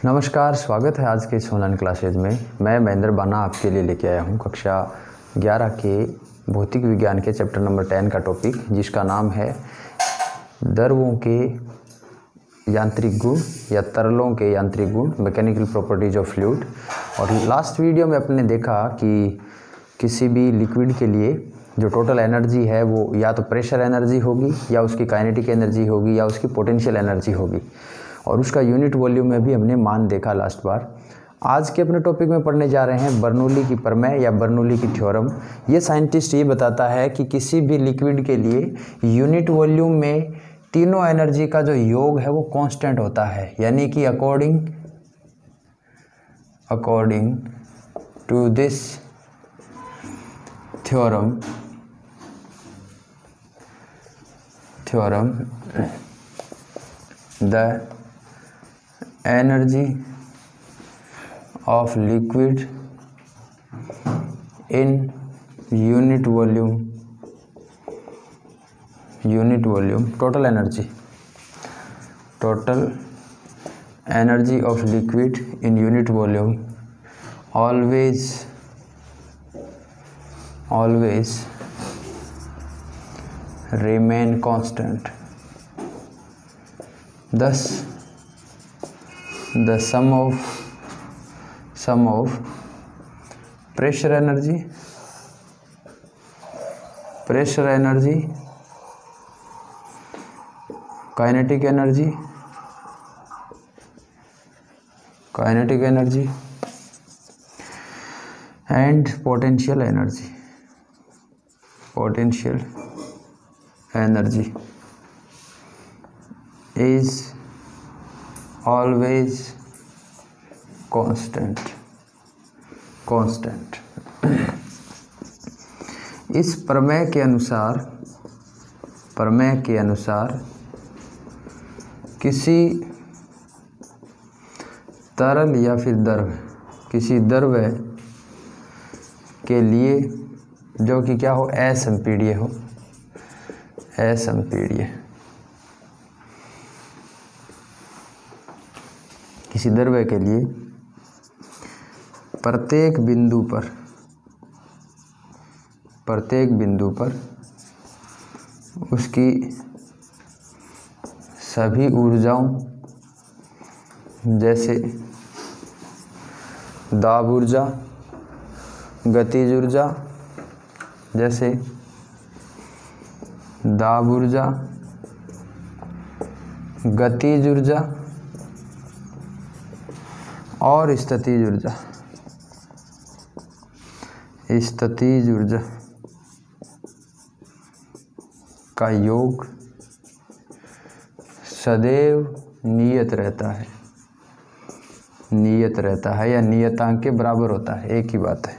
नमस्कार, स्वागत है आज के इस ऑनलाइन क्लासेज में। मैं महेंद्र बाना आपके लिए लेके आया हूँ कक्षा 11 के भौतिक विज्ञान के चैप्टर नंबर 10 का टॉपिक, जिसका नाम है द्रवों के यांत्रिक गुण या तरलों के यांत्रिक गुण, मैकेनिकल प्रॉपर्टीज ऑफ फ्लूइड। और लास्ट वीडियो में आपने देखा कि किसी भी लिक्विड के लिए जो टोटल एनर्जी है वो या तो प्रेशर एनर्जी होगी, या उसकी काइनेटिक एनर्जी होगी, या उसकी पोटेंशियल एनर्जी होगी, और उसका यूनिट वॉल्यूम में भी हमने मान देखा लास्ट बार। आज के अपने टॉपिक में पढ़ने जा रहे हैं बर्नौली की प्रमेय या बर्नौली की थ्योरम। ये साइंटिस्ट ये बताता है कि किसी भी लिक्विड के लिए यूनिट वॉल्यूम में तीनों एनर्जी का जो योग है वो कांस्टेंट होता है, यानी कि according to this theorem the energy of liquid in unit volume total energy of liquid in unit volume always remain constant. Thus the sum of pressure energy, kinetic energy and potential energy is always constant. इस प्रमेय के अनुसार किसी तरल या फिर किसी द्रव के लिए जो कि क्या हो, असंपीड्य हो, किसी द्रव्य के लिए प्रत्येक बिंदु पर उसकी सभी ऊर्जाओं, जैसे दाब ऊर्जा, गतिज ऊर्जा, और स्थितिज ऊर्जा का योग सदैव नियत रहता है या नियतांक के बराबर होता है, एक ही बात है।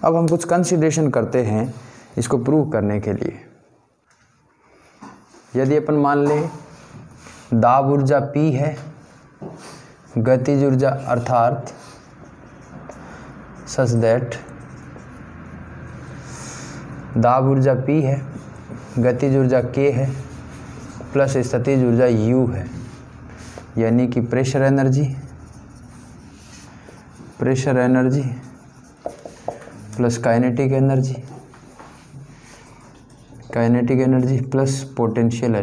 अब हम कुछ कंसीडरेशन करते हैं इसको प्रूव करने के लिए। यदि अपन मान लें दाब ऊर्जा P है, गतिज ऊर्जा अर्थात सच दैट दाब ऊर्जा P है, गतिज ऊर्जा K है, प्लस स्थितिज ऊर्जा U है, यानी कि pressure energy plus kinetic energy plus potential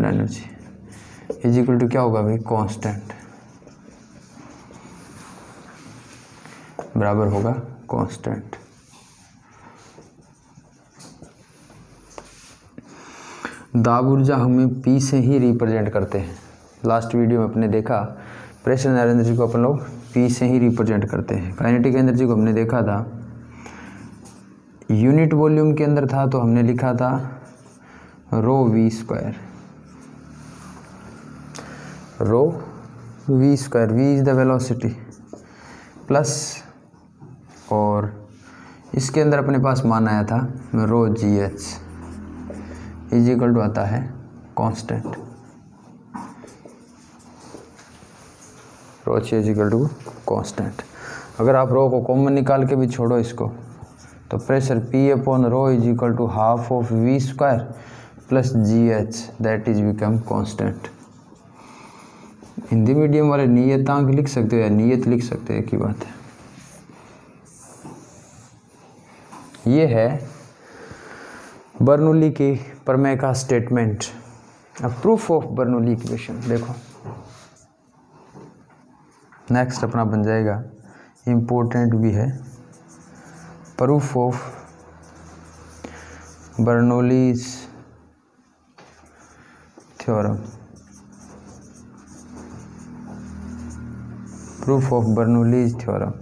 energy is equal to क्या होगा भाई, कांस्टेंट, बराबर होगा कांस्टेंट। दाब ऊर्जा हमें P से ही रिप्रेजेंट करते हैं। लास्ट वीडियो में अपने देखा प्रेशर एनर्जी को अपन लोग P से ही रिप्रेजेंट करते हैं। काइनेटिक एनर्जी को हमने देखा था यूनिट वॉल्यूम के अंदर था, तो हमने लिखा था ρV², V is the velocity, plus और इसके अंदर अपने पास मान आया था ρGH इज इक्वल टू आता है constant, ρH is equal to constant. अगर आप रो को कॉमन निकाल के भी छोड़ो इसको, तो pressure P/ρ is equal to half of V² plus GH, that is become constant. Hindi medium वाले नियतांक लिख सकते हो या नियत लिख सकते हो, एक ही बात है। ये है बर्नौली के प्रमेय का स्टेटमेंट। अब प्रूफ ऑफ बर्नौली इक्वेशन देखो, नेक्स्ट अपना बन जाएगा, इम्पोर्टेंट भी है, proof of Bernoulli's theorem. Proof of Bernoulli's theorem.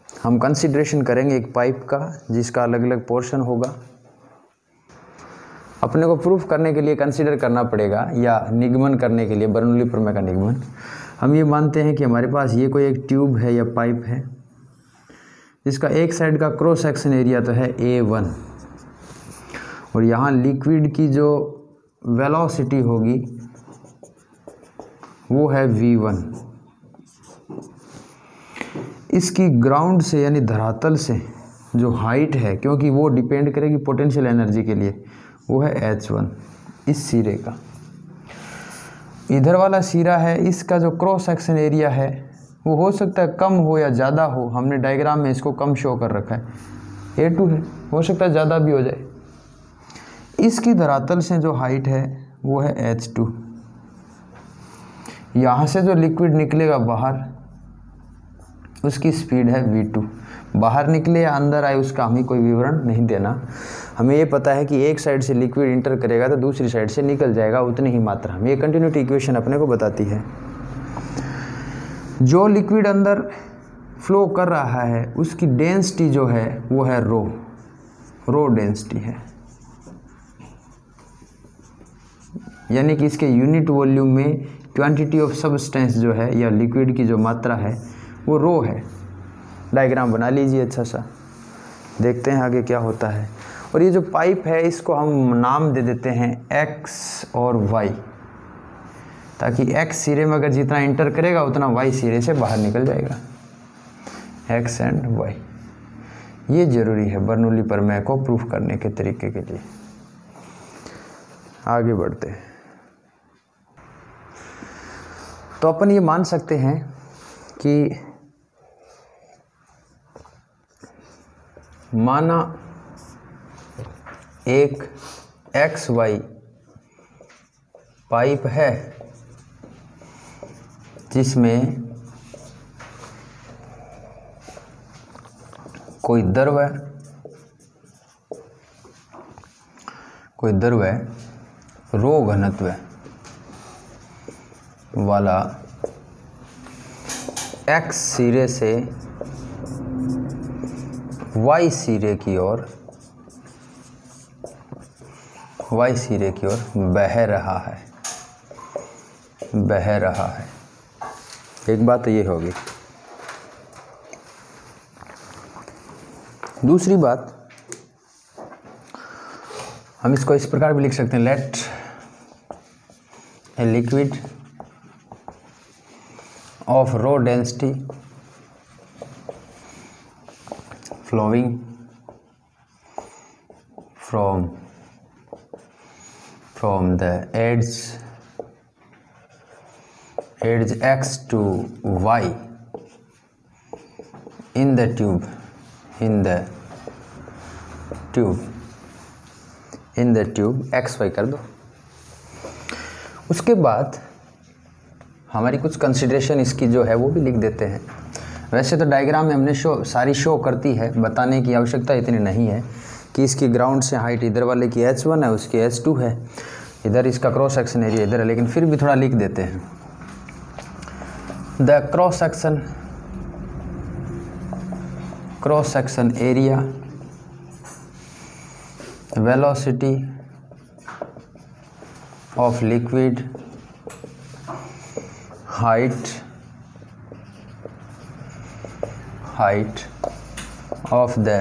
हम कंसीडरेशन करेंगे एक पाइप का जिसका अलग अलग पोर्शन होगा। अपने को प्रूफ करने के लिए कंसीडर करना पड़ेगा या निगमन करने के लिए बर्नौली प्रमेय का निगमन। हम ये मानते हैं कि हमारे पास ये कोई एक ट्यूब है या पाइप है जिसका एक साइड का क्रॉस सेक्शन एरिया तो है A1 और यहाँ लिक्विड की जो वेलोसिटी होगी वो है V1। इसकी ग्राउंड से यानी धरातल से जो हाइट है, क्योंकि वो डिपेंड करेगी पोटेंशियल एनर्जी के लिए, वो है H1। इस सिरे का इधर वाला सिरा है, इसका जो क्रॉस सेक्शन एरिया है वो हो सकता है कम हो या ज़्यादा हो। हमने डायग्राम में इसको कम शो कर रखा है, A2 है, हो सकता है ज़्यादा भी हो जाए। इसकी धरातल से जो हाइट है वो है H2। यहाँ से जो लिक्विड निकलेगा बाहर उसकी स्पीड है V2। बाहर निकले या अंदर आए उसका हमें कोई विवरण नहीं देना, हमें ये पता है कि एक साइड से लिक्विड इंटर करेगा तो दूसरी साइड से निकल जाएगा उतनी ही मात्रा में। ये कंटिन्यूटी इक्वेशन अपने को बताती है। जो लिक्विड अंदर फ्लो कर रहा है उसकी डेंसिटी जो है वो है रो डेंसिटी है, यानी कि इसके यूनिट वॉल्यूम में क्वांटिटी ऑफ सब्सटेंस जो है या लिक्विड की जो मात्रा है वो रो है। डायग्राम बना लीजिए अच्छा सा, देखते हैं आगे क्या होता है। और ये जो पाइप है इसको हम नाम दे देते हैं X और Y, ताकि X सिरे में अगर जितना इंटर करेगा उतना Y सिरे से बाहर निकल जाएगा। X एंड Y, ये जरूरी है बर्नौली प्रमेय को प्रूफ करने के तरीके के लिए। आगे बढ़ते हैं। तो अपन ये मान सकते हैं कि माना एक XY पाइप है जिसमें कोई द्रव रो घनत्व वाला X सिरे से Y सिरे की ओर बह रहा है। एक बात तो ये होगी। दूसरी बात, हम इसको इस प्रकार भी लिख सकते हैं, let a liquid of rho density flowing from the edge X to Y in the tube XY कर दो। उसके बाद हमारी कुछ कंसिडरेशन इसकी जो है वो भी लिख देते हैं। वैसे तो डायग्राम में हमने सारी शो करती है, बताने की आवश्यकता इतनी नहीं है कि इसकी ग्राउंड से हाइट इधर वाले की H1 है, उसकी H2 है, इधर इसका क्रॉस सेक्शन एरिया इधर है, लेकिन फिर भी थोड़ा लिख देते हैं। The cross section area, velocity of liquid, height of the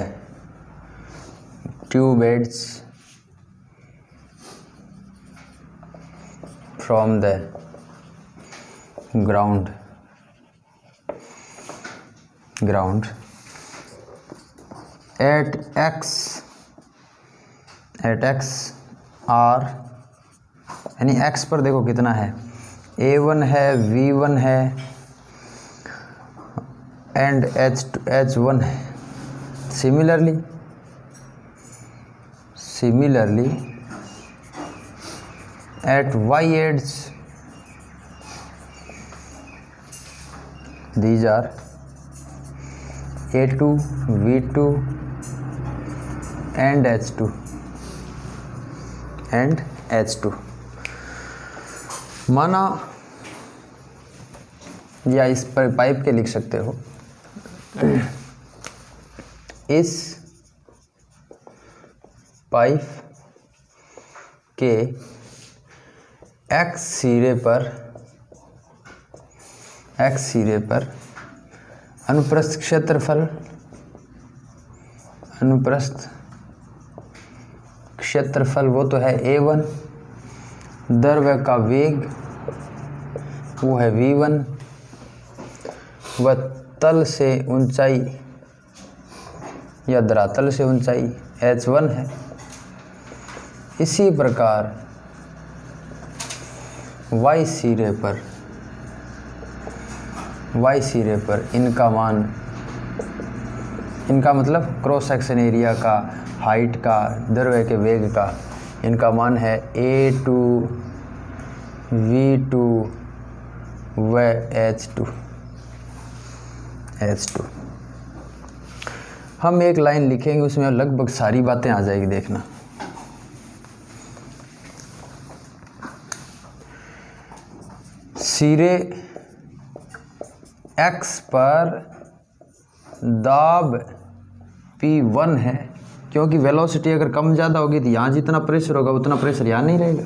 tube heads from the ground at X R, यानी एक्स पर देखो कितना है, A1 है, V1 है एंड H1 है। Similarly at Y ends these are A2, V2 and H2 माना, या इस पर पाइप के लिख सकते हो, इस पाइप के एक्स सिरे पर अनुप्रस्थ क्षेत्रफल वो तो है A1, द्रव्य का वेग वो है V1, व तल से ऊंचाई या धरातल से ऊंचाई H1 है। इसी प्रकार Y सिरे पर इनका मतलब क्रॉस सेक्शन एरिया का, हाइट का, द्रव्य के वेग का, इनका मान है A2, V2 व H2। हम एक लाइन लिखेंगे, उसमें लगभग सारी बातें आ जाएगी, देखना। सिरे X पर दाब P1 है, क्योंकि वेलोसिटी अगर कम ज़्यादा होगी तो यहाँ जितना प्रेशर होगा उतना प्रेशर यहाँ नहीं रहेगा।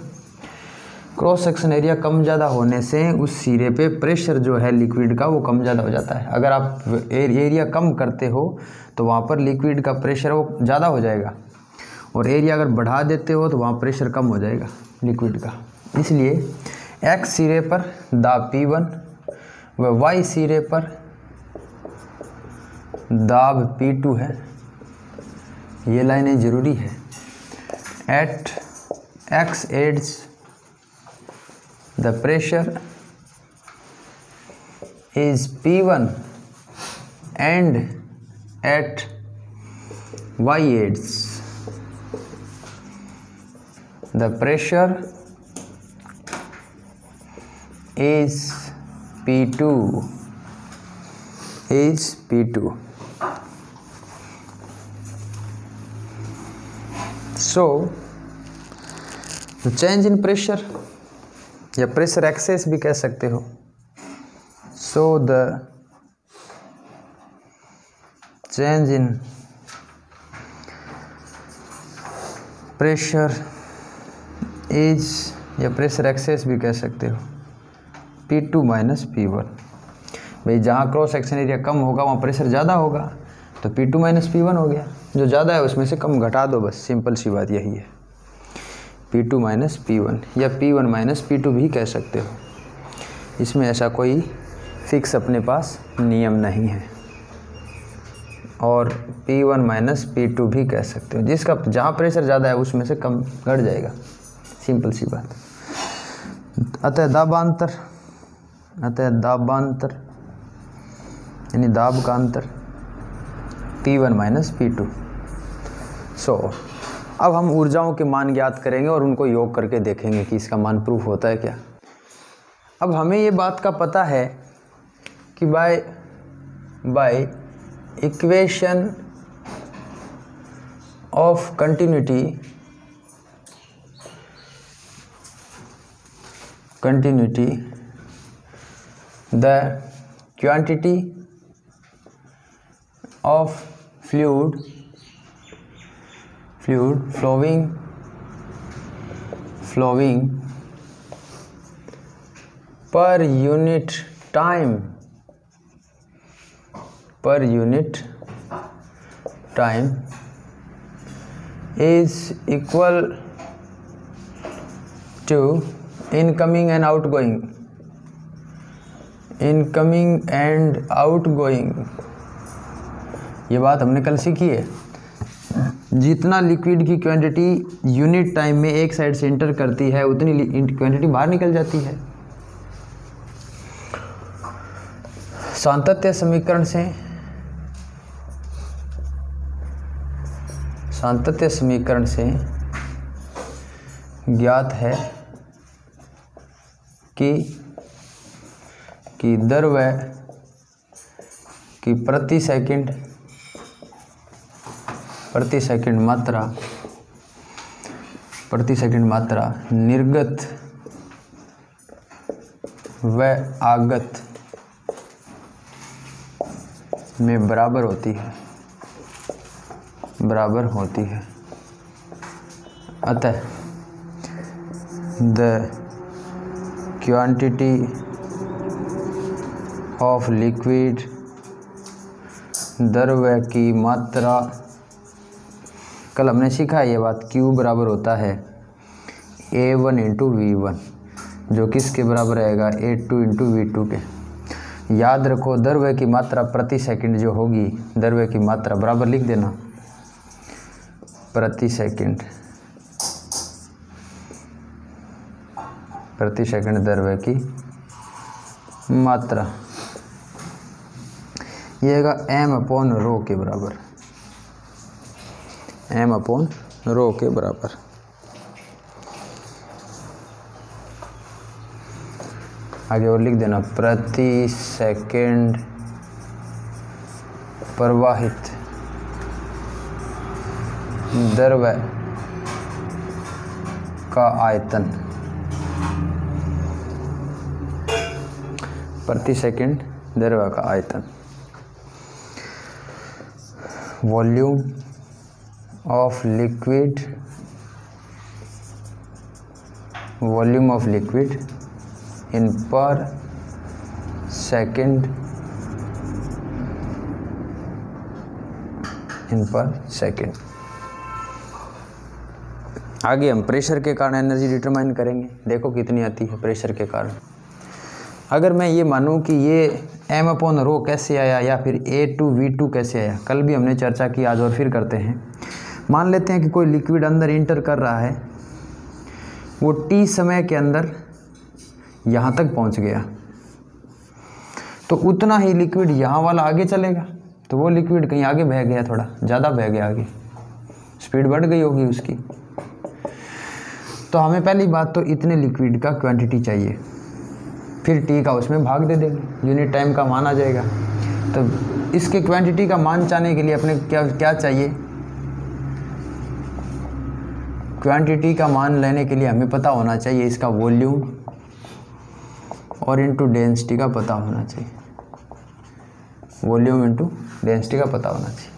क्रॉस सेक्शन एरिया कम ज़्यादा होने से उस सिरे पे प्रेशर जो है लिक्विड का वो कम ज़्यादा हो जाता है। अगर आप एरिया कम करते हो तो वहाँ पर लिक्विड का प्रेशर वो ज़्यादा हो जाएगा, और एरिया अगर बढ़ा देते हो तो वहाँ प्रेशर कम हो जाएगा लिक्विड का। इसलिए X सिरे पर दाब P1 व Y सिरे पर दाब P2 है। ये लाइनें ज़रूरी है। At X ends the pressure is P1 and at Y ends the pressure is P2 so the change in pressure या प्रेशर एक्सेस भी कह सकते हो। So the change in pressure is, या प्रेशर एक्सेस भी कह सकते हो, P2 माइनस P1। भाई जहाँ क्रॉस सेक्शन एरिया कम होगा वहाँ प्रेशर ज़्यादा होगा, तो P2 माइनस P1 हो गया। जो ज़्यादा है उसमें से कम घटा दो, बस सिंपल सी बात यही है। P2 माइनस P1 या P1 माइनस P2 भी कह सकते हो। इसमें ऐसा कोई फिक्स अपने पास नियम नहीं है। और P1 माइनस P2 भी कह सकते हो। जिसका जहाँ प्रेशर ज़्यादा है उसमें से कम घट जाएगा, सिंपल सी बात। अतः दाबांतर यानी दाब का अंतर P1 माइनस P2। अब हम ऊर्जाओं के मान ज्ञात करेंगे और उनको योग करके देखेंगे कि इसका मान प्रूफ होता है क्या। अब हमें ये बात का पता है कि by equation of continuity the quantity of fluid flowing per unit time is equal to incoming and outgoing। ये बात हमने कल सीखी है। जितना लिक्विड की क्वांटिटी यूनिट टाइम में एक साइड से इंटर करती है उतनी क्वांटिटी बाहर निकल जाती है। सांतत्य समीकरण से ज्ञात है कि द्रव्य की प्रति सेकंड मात्रा निर्गत व आगत में बराबर होती है। अतः द क्वांटिटी ऑफ लिक्विड द्रव्य की मात्रा, कल हमने सीखा है ये बात, Q बराबर होता है A1 इंटू V1, जो किसके बराबर रहेगा A2 इंटू V2 के। याद रखो द्रव्य की मात्रा प्रति सेकंड जो होगी, द्रव्य की मात्रा बराबर लिख देना, प्रति सेकंड द्रव्य की मात्रा, ये आएगा m/ρ के बराबर, m/ρ के बराबर। आगे और लिख देना, प्रति सेकंड प्रवाहित द्रव्य का आयतन, प्रति सेकंड द्रव्य का आयतन। Volume of liquid in per second आगे हम प्रेशर के कारण एनर्जी डिटरमाइन करेंगे। देखो कितनी आती है प्रेशर के कारण। अगर मैं ये मानूं कि ये m/ρ कैसे आया या फिर A2V2 कैसे आया, कल भी हमने चर्चा की, आज और फिर करते हैं। मान लेते हैं कि कोई लिक्विड अंदर इंटर कर रहा है, वो t समय के अंदर यहाँ तक पहुँच गया, तो उतना ही लिक्विड यहाँ वाला आगे चलेगा, तो वो लिक्विड कहीं आगे बह गया, थोड़ा ज़्यादा बह गया, आगे स्पीड बढ़ गई होगी उसकी। तो हमें पहली बात तो इतने लिक्विड का क्वांटिटी चाहिए, फिर टी का उसमें भाग दे देंगे, यूनिट टाइम का मान आ जाएगा। तो इसके क्वांटिटी का मान चाहने के लिए अपने क्या चाहिए, क्वांटिटी का मान लेने के लिए हमें पता होना चाहिए इसका वॉल्यूम और इनटू डेंसिटी का पता होना चाहिए, वॉल्यूम इनटू डेंसिटी का पता होना चाहिए।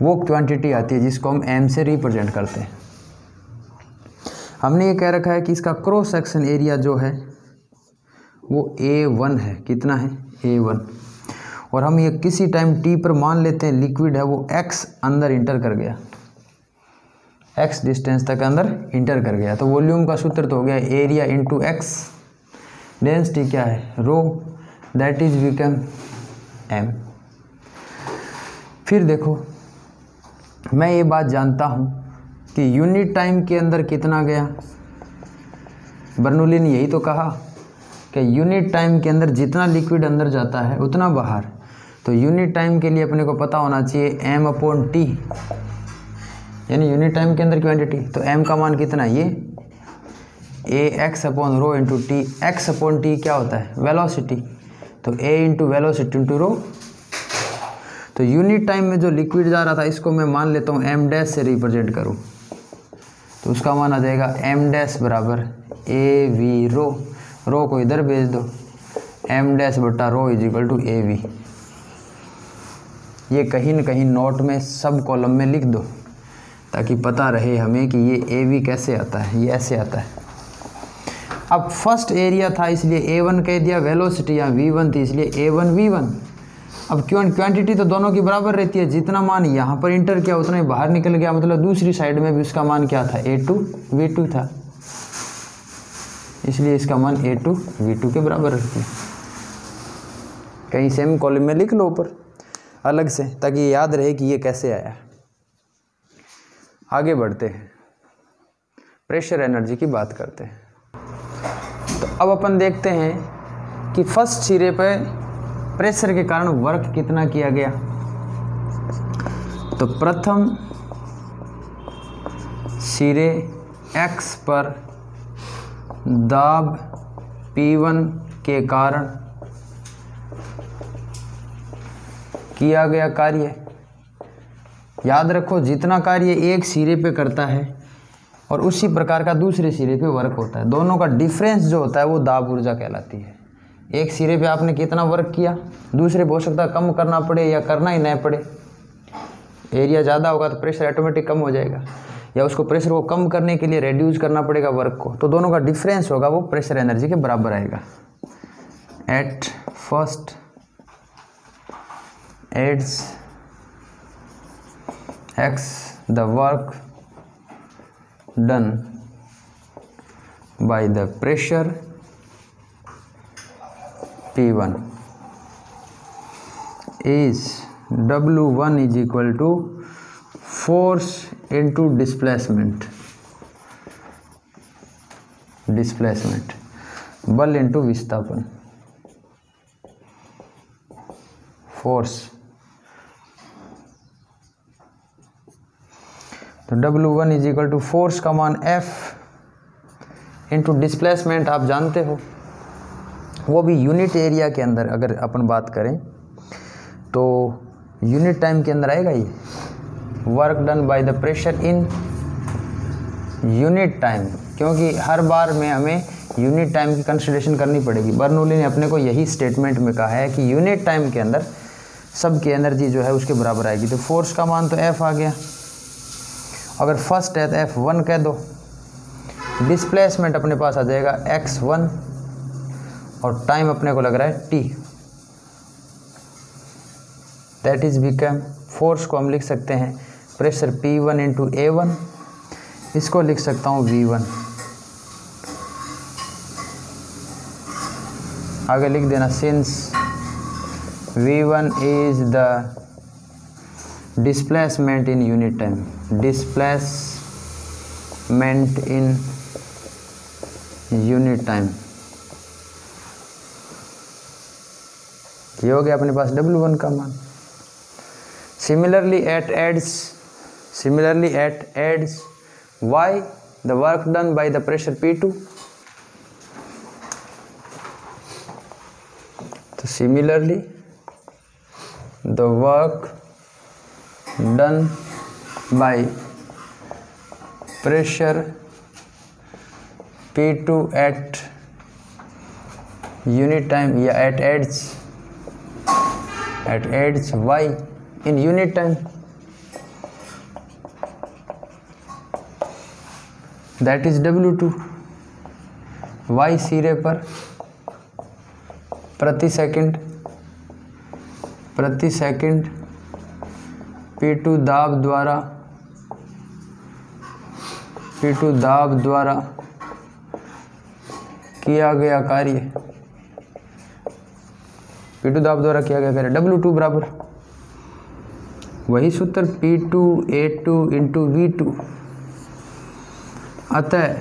वो क्वांटिटी आती है जिसको हम m से रिप्रेजेंट करते हैं। हमने ये कह रखा है कि इसका क्रॉस सेक्शन एरिया जो है वो A1 है, कितना है A1, और हम ये किसी टाइम t पर मान लेते हैं लिक्विड है वो x अंदर इंटर कर गया, x डिस्टेंस तक अंदर इंटर कर गया, तो वॉल्यूम का सूत्र तो हो गया एरिया इंटू x, डेंसिटी क्या है रो, दैट इज बिकम m। फिर देखो मैं ये बात जानता हूँ कि यूनिट टाइम के अंदर कितना गया, बर्नौली ने यही तो कहा कि यूनिट टाइम के अंदर जितना लिक्विड अंदर जाता है उतना बाहर। तो यूनिट टाइम के लिए अपने को पता होना चाहिए m/t, यानी यूनिट टाइम के अंदर क्वांटिटी। तो m का मान कितना है, ये AX/ρ इंटू टी, x/t क्या होता है वेलोसिटी, तो a into velocity into rho. तो यूनिट टाइम में जो लिक्विड जा रहा था इसको मैं मान लेता हूँ m' से रिप्रेजेंट करूँ, तो उसका मान आ जाएगा m' बराबर AV रो को इधर भेज दो, m'/ρ is equal to AV। ये कहीं न कहीं नोट में सब कॉलम में लिख दो ताकि पता रहे हमें कि ये AV कैसे आता है, ये ऐसे आता है। अब फर्स्ट एरिया था इसलिए A1 कह दिया, वेलोसिटी यहाँ V1 थी इसलिए A1 V1। अब क्वांटिटी तो दोनों की बराबर रहती है, जितना मान यहाँ पर इंटर किया उतना ही बाहर निकल गया, मतलब दूसरी साइड में भी उसका मान क्या था A2 V2 था, इसलिए इसका मान A2 V2 के बराबर रहती है। कहीं सेम कॉलम में लिख लो ऊपर अलग से, ताकि याद रहे कि ये कैसे आया। आगे बढ़ते हैं, प्रेशर एनर्जी की बात करते हैं। तो अब अपन देखते हैं कि फर्स्ट सिरे पे प्रेशर के कारण वर्क कितना किया गया। तो प्रथम सिरे X पर दाब P1 के कारण किया गया कार्य, याद रखो जितना कार्य एक सिरे पे करता है और उसी प्रकार का दूसरे सिरे पे वर्क होता है, दोनों का डिफरेंस जो होता है वो दाब ऊर्जा कहलाती है। एक सिरे पे आपने कितना वर्क किया, दूसरे पे हो सकता है कम करना पड़े या करना ही नहीं पड़े। एरिया ज़्यादा होगा तो प्रेशर ऑटोमेटिक कम हो जाएगा, या उसको प्रेशर को कम करने के लिए रिड्यूस करना पड़ेगा वर्क को, तो दोनों का डिफरेंस होगा वो प्रेशर एनर्जी के बराबर आएगा। At first ends X the work done by the pressure P1 is W1 is equal to force into displacement, बल into विस्थापन, फोर्स। तो W1 is equal to force का मान F इंटू डिस्प्लेसमेंट आप जानते हो, वो भी यूनिट एरिया के अंदर अगर अपन बात करें तो यूनिट टाइम के अंदर आएगा ये। Work done by the pressure in unit time, क्योंकि हर बार में हमें यूनिट टाइम की कंसिडरेशन करनी पड़ेगी। बर्नौली ने अपने को यही स्टेटमेंट में कहा है कि यूनिट टाइम के अंदर सबकी एनर्जी जो है उसके बराबर आएगी। तो फोर्स का मान तो F आ गया, अगर फर्स्ट है तो F1 कह दो, डिस्प्लेसमेंट अपने पास आ जाएगा x1 और टाइम अपने को लग रहा है t, that is become, force को हम लिख सकते हैं प्रेशर P1 इंटू A1, इसको लिख सकता हूँ V1, आगे लिख देना since V1 is the displacement in unit time, displacement in unit time, ये हो गया अपने पास W1 का मान। Similarly at adds Y the work done by the pressure P2, तो similarly the work done by pressure P2 at unit time या at adds Y in unit time, that is W2, Y सिरे पर प्रति second P2 दाब द्वारा किया गया कार्य, W2 बराबर वही सूत्र P2A2 इंटू V2, अतः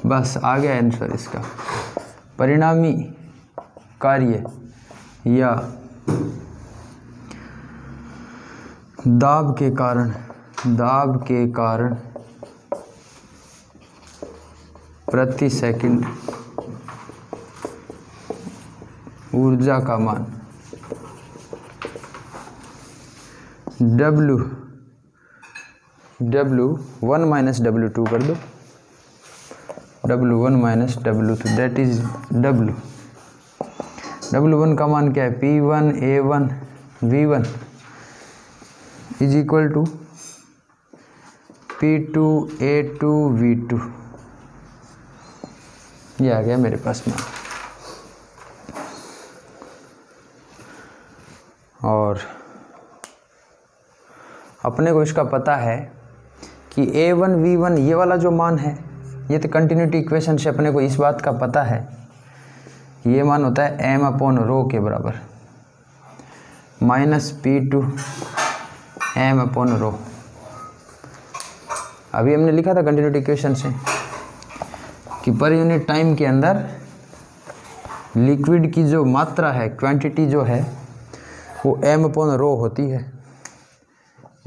बस आ गया आंसर इसका। परिणामी कार्य या दाब के कारण प्रति सेकंड ऊर्जा का मान W1 माइनस W2 कर दो, W1 minus W2 that is W1 का मान क्या है, P1 A1 V1 is equal to P2 A2 V2, ये आ गया मेरे पास में। और अपने को इसका पता है कि A1 V1 ये वाला जो मान है, ये तो कंटिन्यूटी इक्वेशन से अपने को इस बात का पता है, ये मान होता है m/ρ के बराबर, माइनस P2 m/ρ। अभी हमने लिखा था कंटिन्यूटी इक्वेशन से कि पर यूनिट टाइम के अंदर लिक्विड की जो मात्रा है, क्वांटिटी जो है वो m/ρ होती है।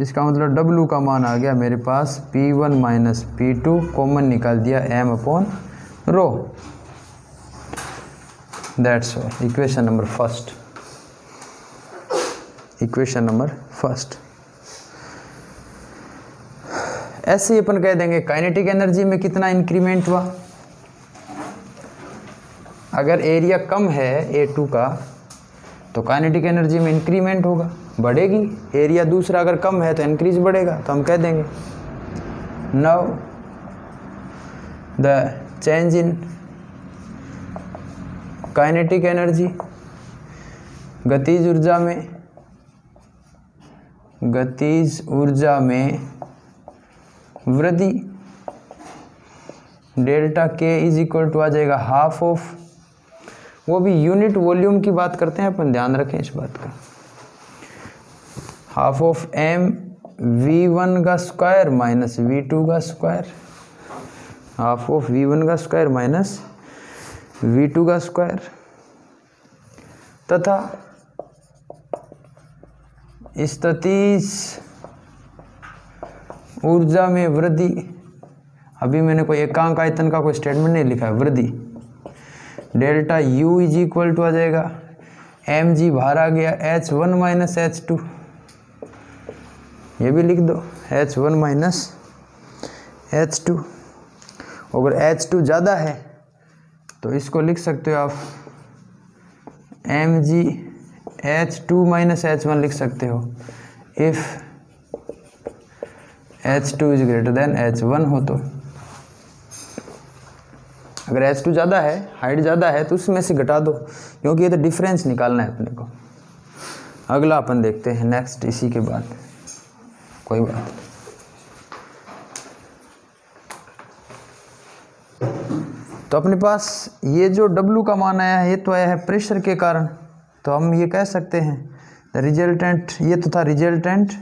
इसका मतलब W का मान आ गया मेरे पास P1 माइनस P2, कॉमन निकाल दिया m/ρ। That's all. Equation number first, equation number first. ऐसे ही अपन कह देंगे काइनेटिक एनर्जी में कितना इंक्रीमेंट हुआ। अगर एरिया कम है A2 का तो काइनेटिक एनर्जी में इंक्रीमेंट होगा, बढ़ेगी। एरिया दूसरा अगर कम है तो इंक्रीज बढ़ेगा। तो हम कह देंगे now the change in kinetic energy, गतिज ऊर्जा में वृद्धि, डेल्टा के इज इक्वल टू आ जाएगा हाफ ऑफ, वो भी यूनिट वॉल्यूम की बात करते हैं अपन, ध्यान रखें इस बात का, हाफ ऑफ mv1 का स्क्वायर माइनस v2 का स्क्वायर, हाफ ऑफ v1 का स्क्वायर माइनस v2 का स्क्वायर, तथा स्थितिज ऊर्जा में वृद्धि। अभी मैंने कोई एकांक आयतन का कोई स्टेटमेंट नहीं लिखा है, वृद्धि, delta u is equal to आ जाएगा mg बाहर आ गया h1 माइनस h2, ये भी लिख दो h1 माइनस h2। अगर h2 ज़्यादा है तो इसको लिख सकते हो आप mg h2 माइनस h1 लिख सकते हो if h2 is greater than h1 हो तो। अगर h2 ज़्यादा है, हाइट ज़्यादा है तो उसमें से घटा दो, क्योंकि ये तो डिफरेंस निकालना है अपने को। अगला अपन देखते हैं नेक्स्ट, इसी के बाद कोई बात नहीं। तो अपने पास ये जो W का मान आया है ये तो आया है प्रेशर के कारण, तो हम ये कह सकते हैं रिजल्टेंट, ये तो था resultant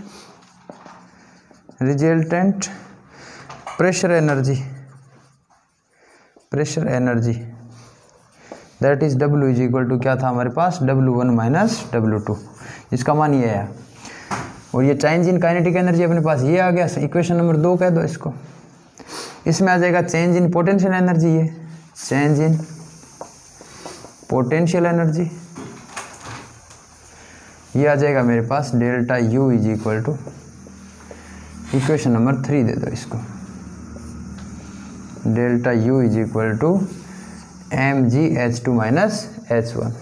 pressure energy that is W is equal to क्या था हमारे पास W1 माइनस W2, इसका मान ये है। और ये चेंज इन काइनेटिक एनर्जी अपने पास ये आ गया, इक्वेशन नंबर 2 कह दो इसको। इसमें आ जाएगा चेंज इन पोटेंशियल एनर्जी, ये चेंज इन पोटेंशियल एनर्जी, ये आ जाएगा मेरे पास delta U is equal to, equation number 3 दे दो इसको, delta U is equal to mgh2 minus h1।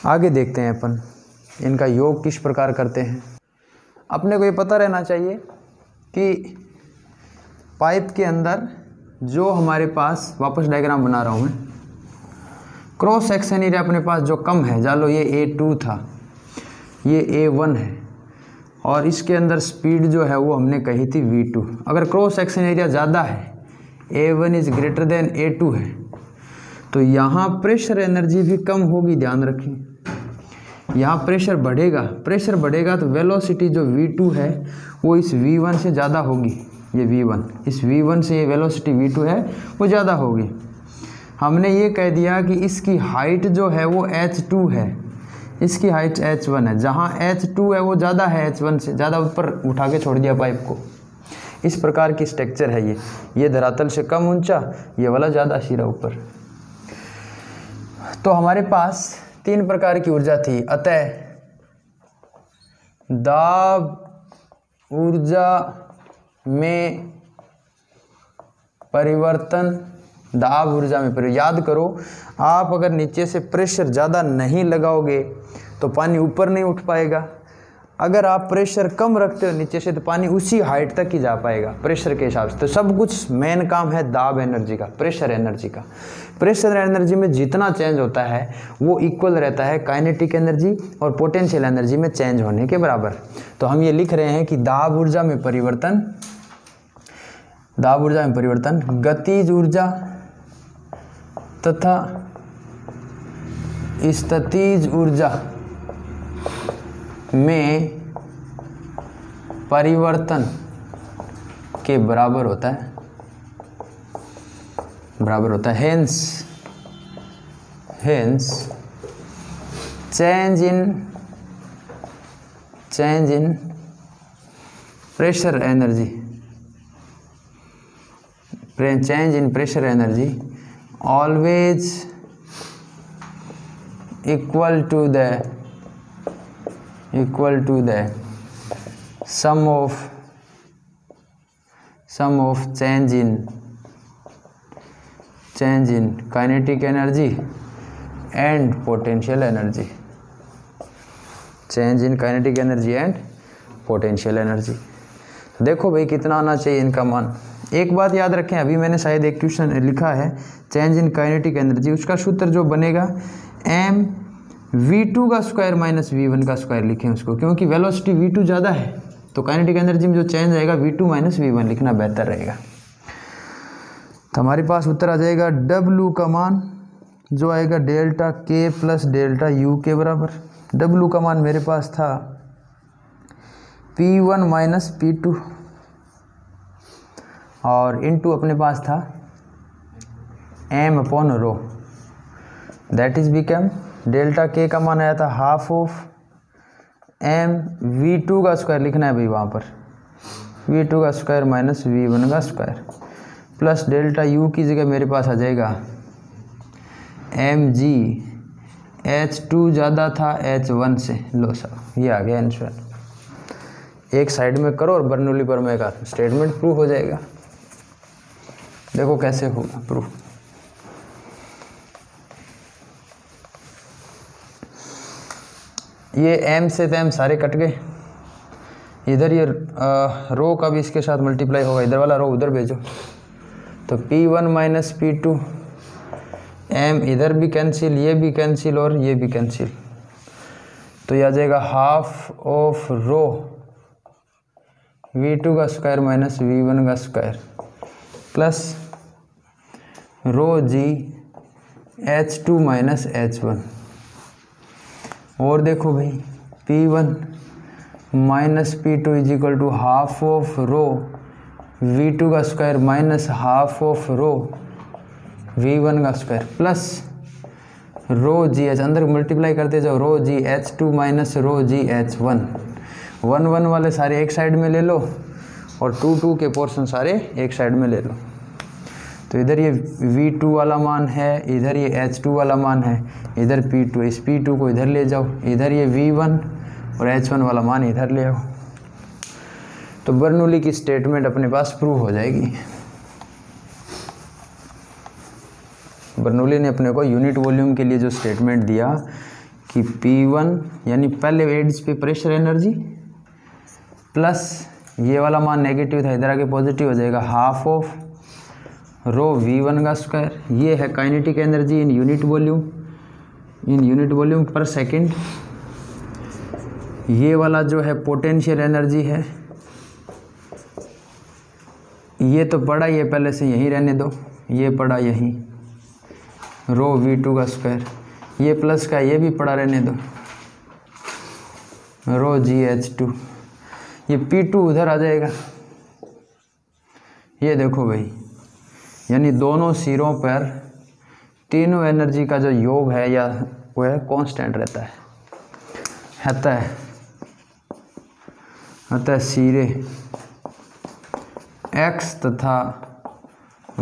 आगे देखते हैं अपन इनका योग किस प्रकार करते हैं। अपने को ये पता रहना चाहिए कि पाइप के अंदर जो हमारे पास, वापस डायग्राम बना रहा हूँ मैं, क्रॉस सेक्शन एरिया अपने पास जो कम है, जान लो ये A2 था, ये A1 है, और इसके अंदर स्पीड जो है वो हमने कही थी V2। अगर क्रॉस सेक्शन एरिया ज़्यादा है, A1 is greater than A2 है, तो यहाँ प्रेशर एनर्जी भी कम होगी, ध्यान रखें। यहाँ प्रेशर बढ़ेगा तो वेलोसिटी जो V2 है वो इस V1 से ज़्यादा होगी। ये V1, इस V1 से ये वेलोसिटी V2 है वो ज़्यादा होगी। हमने ये कह दिया कि इसकी हाइट जो है वो h2 है, इसकी हाइट h1 है। जहाँ h2 है वो ज़्यादा है h1 से, ज़्यादा ऊपर उठा के छोड़ दिया पाइप को। इस प्रकार की स्ट्रक्चर है ये धरातल से कम ऊंचा, ये वाला ज़्यादा सिरा ऊपर। तो हमारे पास 3 प्रकार की ऊर्जा थी, अतः दाब ऊर्जा में परिवर्तन, दाब ऊर्जा में परिवर्तन। याद करो, आप अगर नीचे से प्रेशर ज़्यादा नहीं लगाओगे तो पानी ऊपर नहीं उठ पाएगा। अगर आप प्रेशर कम रखते हो नीचे से तो पानी उसी हाइट तक ही जा पाएगा प्रेशर के हिसाब से। तो सब कुछ मेन काम है दाब एनर्जी का, प्रेशर एनर्जी का। प्रेशर एनर्जी में जितना चेंज होता है वो इक्वल रहता है काइनेटिक एनर्जी और पोटेंशियल एनर्जी में चेंज होने के बराबर। तो हम ये लिख रहे हैं कि दाब ऊर्जा में परिवर्तन गतिज ऊर्जा तथा स्थितिज ऊर्जा में परिवर्तन के बराबर होता है, hence change in pressure energy always equal to the sum of change in kinetic energy and potential energy, देखो भाई कितना आना चाहिए इनका मान। एक बात याद रखें, अभी मैंने शायद एक क्वेश्चन लिखा है चेंज इन काइनेटिक एनर्जी, उसका सूत्र जो बनेगा m v2 का स्क्वायर माइनस v1 का स्क्वायर लिखें उसको, क्योंकि वेलोसिटी v2 ज़्यादा है तो काइनेटिक एनर्जी में जो चेंज आएगा v2 माइनस v1 लिखना बेहतर रहेगा। तो हमारे पास उत्तर आ जाएगा w का मान जो आएगा delta k plus delta u के बराबर। w का मान मेरे पास था p1 माइनस p2 और इनटू अपने पास था m upon rho, that is become delta k का मान आया था हाफ ऑफ m v2 का स्क्वायर लिखना है भाई वहाँ पर, v2 का स्क्वायर माइनस v1 का स्क्वायर प्लस डेल्टा u की जगह मेरे पास आ जाएगा mg, h2 ज़्यादा था h1 से, लो साहब ये आ गया आंसर। एक साइड में करो और बर्नौली प्रमेय का स्टेटमेंट प्रूव हो जाएगा। देखो कैसे होगा प्रूफ। ये m से तो m सारे कट गए, इधर ये रो का भी इसके साथ मल्टीप्लाई होगा, इधर वाला रो उधर भेजो तो p1 माइनस p2, m इधर भी कैंसिल, ये भी कैंसिल और ये भी कैंसिल, तो ये आ जाएगा हाफ ऑफ रो v2 का स्क्वायर माइनस v1 का square plus rho g h2 minus h1। और देखो भाई p1 minus p2 is equal to half of rho v2 का square minus half of rho v1 का square plus rho g h, अंदर multiply करते जाओ, रो g h2 minus rho जी h1। 1 वाले सारे एक साइड में ले लो और 2 के पोर्शन सारे एक साइड में ले लो, तो इधर ये v2 वाला मान है, इधर ये h2 वाला मान है, इधर p2, इस p2 को इधर ले जाओ, इधर ये v1 और h1 वाला मान इधर ले आओ, तो बर्नौली की स्टेटमेंट अपने पास प्रूव हो जाएगी। बर्नौली ने अपने को यूनिट वॉल्यूम के लिए जो स्टेटमेंट दिया कि P1 यानी पहले एड्स पे प्रेशर एनर्जी प्लस ये वाला मान नेगेटिव था, इधर आके पॉजिटिव हो जाएगा, हाफ ऑफ रो v1 का स्क्वायर, ये है kinetic energy in unit volume पर सेकंड। ये वाला जो है पोटेंशियल एनर्जी है, ये तो पड़ा ही है पहले से, यहीं रहने दो, ये पड़ा यहीं रो v2 का स्क्वायर, ये प्लस का ये भी पड़ा रहने दो रो GH2, ये P2 उधर आ जाएगा। ये देखो भाई यानी दोनों सिरों पर तीनों एनर्जी का जो योग है या वो है कांस्टेंट रहता है, अतः सिरे x तथा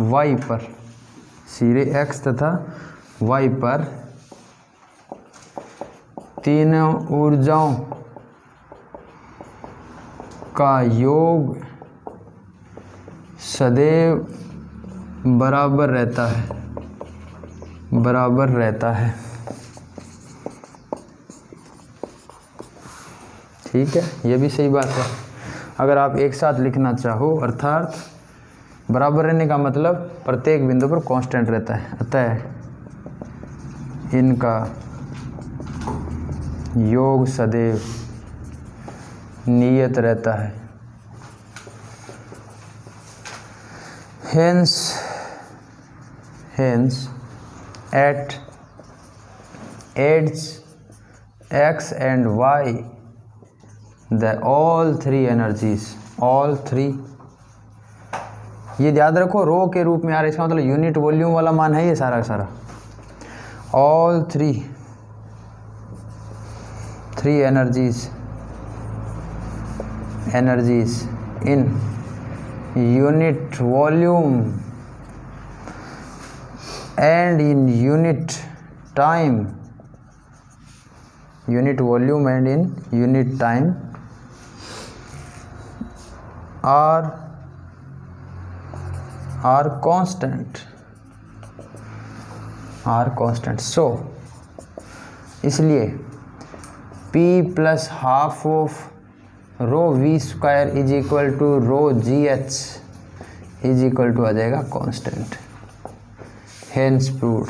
y पर, सिरे x तथा y पर तीनों ऊर्जाओं का योग सदैव बराबर रहता है। ठीक है, ये भी सही बात है। अगर आप एक साथ लिखना चाहो, अर्थात बराबर रहने का मतलब प्रत्येक बिंदु पर कांस्टेंट रहता है, अतः इनका योग सदैव नियत रहता है। hence at ends x and y all three ये याद रखो रो के रूप में आ रहा है, इसका मतलब यूनिट वॉल्यूम वाला मान है ये सारा का सारा। All three energies in unit volume and in unit time, unit volume and in unit time are constant, so इसलिए P plus half of rho v square is equal to rho gh is equal to आ जाएगा constant। Hence proved.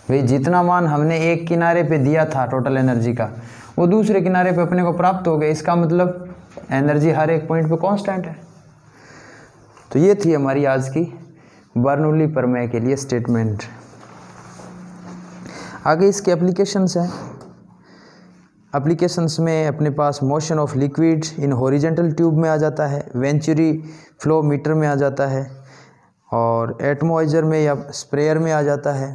भाई जितना मान हमने एक किनारे पे दिया था टोटल एनर्जी का, वो दूसरे किनारे पे अपने को प्राप्त हो गया, इसका मतलब एनर्जी हर एक पॉइंट पे कांस्टेंट है। तो ये थी हमारी आज की बर्नौली प्रमेय के लिए स्टेटमेंट। आगे इसके एप्लीकेशंस हैं। एप्लीकेशंस में अपने पास motion of liquid in horizontal tube में आ जाता है, वेंचुरी फ्लो मीटर में आ जाता है, और एटमोइजर में या स्प्रेयर में आ जाता है,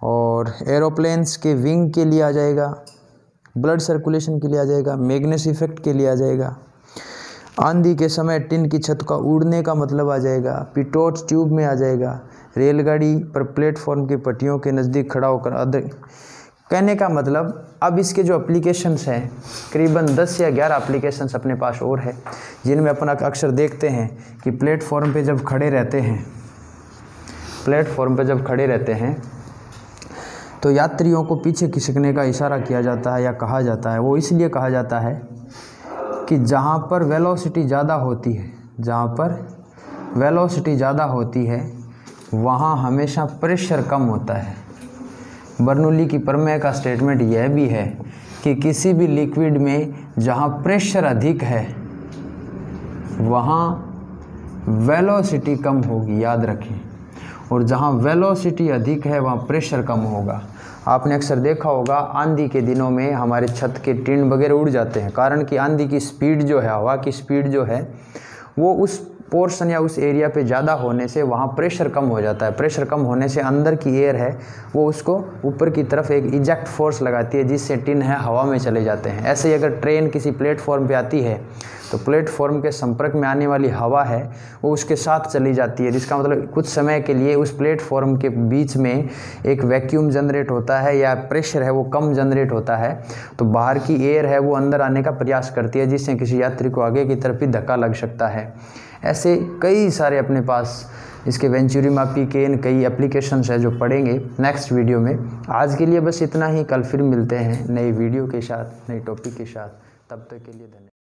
और एरोप्लेन्स के विंग के लिए आ जाएगा, ब्लड सर्कुलेशन के लिए आ जाएगा, मैग्नेस इफेक्ट के लिए आ जाएगा, आंधी के समय टिन की छत का उड़ने का मतलब आ जाएगा, पिटोट ट्यूब में आ जाएगा, रेलगाड़ी पर प्लेटफॉर्म की पट्टियों के नज़दीक खड़ा होकर अदर। कहने का मतलब अब इसके जो एप्लीकेशंस हैं करीबन 10 या 11 एप्लीकेशंस अपने पास और है, जिनमें अपन अक्सर देखते हैं कि प्लेटफॉर्म पे जब खड़े रहते हैं तो यात्रियों को पीछे खिसकने का इशारा किया जाता है या कहा जाता है। वो इसलिए कहा जाता है कि जहाँ पर वेलोसिटी ज़्यादा होती है वहाँ हमेशा प्रेशर कम होता है। बर्नौली की प्रमेय का स्टेटमेंट यह भी है कि किसी भी लिक्विड में जहाँ प्रेशर अधिक है वहाँ वेलोसिटी कम होगी, याद रखें, और जहाँ वेलोसिटी अधिक है वहाँ प्रेशर कम होगा। आपने अक्सर देखा होगा आंधी के दिनों में हमारे छत के टिन वगैरह उड़ जाते हैं, कारण कि आंधी की स्पीड जो है, हवा की स्पीड जो है वो उस पोर्शन या उस एरिया पे ज़्यादा होने से वहाँ प्रेशर कम हो जाता है। प्रेशर कम होने से अंदर की एयर है वो उसको ऊपर की तरफ एक इजेक्ट फोर्स लगाती है, जिससे टिन है हवा में चले जाते हैं। ऐसे ही अगर ट्रेन किसी प्लेटफॉर्म पे आती है तो प्लेटफॉर्म के संपर्क में आने वाली हवा है वो उसके साथ चली जाती है, जिसका मतलब कुछ समय के लिए उस प्लेटफॉर्म के बीच में एक वैक्यूम जनरेट होता है या प्रेशर है वो कम जनरेट होता है, तो बाहर की एयर है वो अंदर आने का प्रयास करती है, जिससे किसी यात्री को आगे की तरफ ही धक्का लग सकता है। ऐसे कई सारे अपने पास इसके वेंचुरी मापी के कई एप्लीकेशंस है जो पढ़ेंगे नेक्स्ट वीडियो में। आज के लिए बस इतना ही, कल फिर मिलते हैं नई वीडियो के साथ, नई टॉपिक के साथ। तब तक के लिए धन्यवाद।